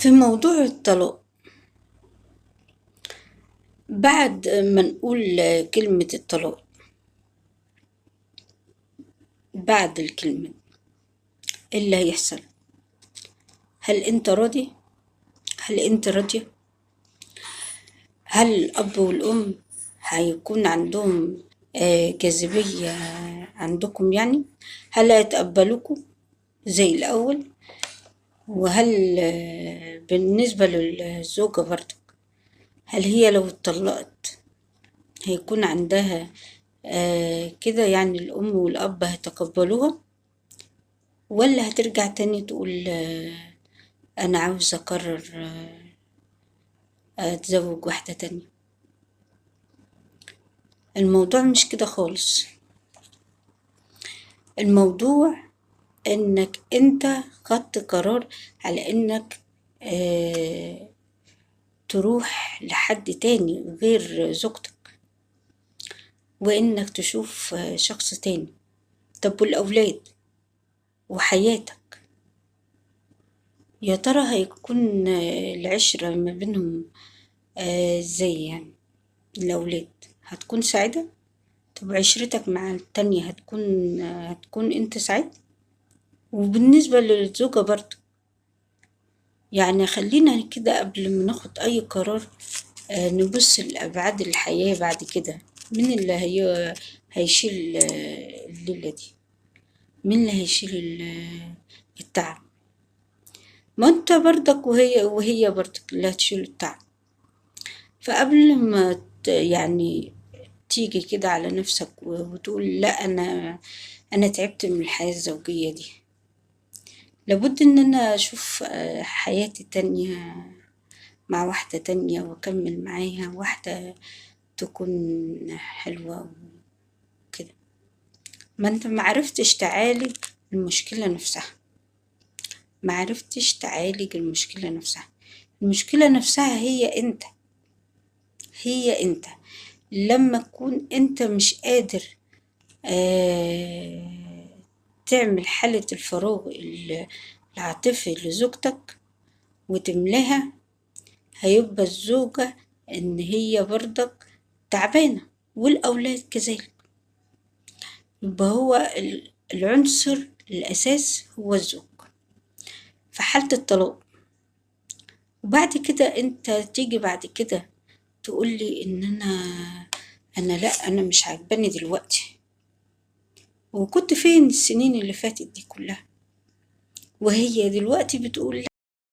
في موضوع الطلاق، بعد ما نقول كلمة الطلاق، بعد الكلمة إيه اللي هيحصل؟ هل انت راضي؟ هل انت راضية؟ هل الأب والأم هيكون عندهم جاذبية عندكم يعني؟ هل هيتقبلوكوا زي الأول؟ وهل بالنسبة للزوجة برضك، هل هي لو اتطلقت هيكون عندها كده يعني الأم والأب هيتقبلوها، ولا هترجع تاني تقول أنا عاوزة أقرر أتزوج واحدة تانية؟ الموضوع مش كده خالص. الموضوع إنك أنت خدت قرار على إنك آه، تروح لحد تاني غير زوجتك، وإنك تشوف شخص تاني. طب والأولاد وحياتك، يا ترى هيكون العشرة ما بينهم ازاي يعني؟ الأولاد هتكون سعيدة؟ طب عشرتك مع التانية هتكون انت سعيد؟ وبالنسبة للزوجة برضه، يعني خلينا كده قبل ما ناخد أي قرار نبص لأبعاد الحياة بعد كده. مين اللي هيشيل الليلة دي؟ مين اللي هيشيل التعب؟ ما انت برضك وهي برضك اللي هتشيل التعب. فقبل ما يعني تيجي كده على نفسك وتقول لا انا تعبت من الحياة الزوجية دي، لابد ان انا اشوف حياتي تانية مع واحدة تانية واكمل معاها واحدة تكون حلوة وكده. ما انت معرفتش تعالج المشكلة نفسها، معرفتش تعالج المشكلة نفسها. المشكلة نفسها هي انت لما تكون انت مش قادر تعمل حالة الفراغ العاطفي لزوجتك وتملاها، هيبقى الزوجة ان هي برضك تعبانة، والأولاد كذلك. يبقى هو العنصر الأساس هو الزوج في حالة الطلاق. وبعد كده انت تيجي بعد كده تقولي ان انا لا انا مش عاجباني دلوقتي، وكنت فين السنين اللي فاتت دي كلها؟ وهي دلوقتي بتقول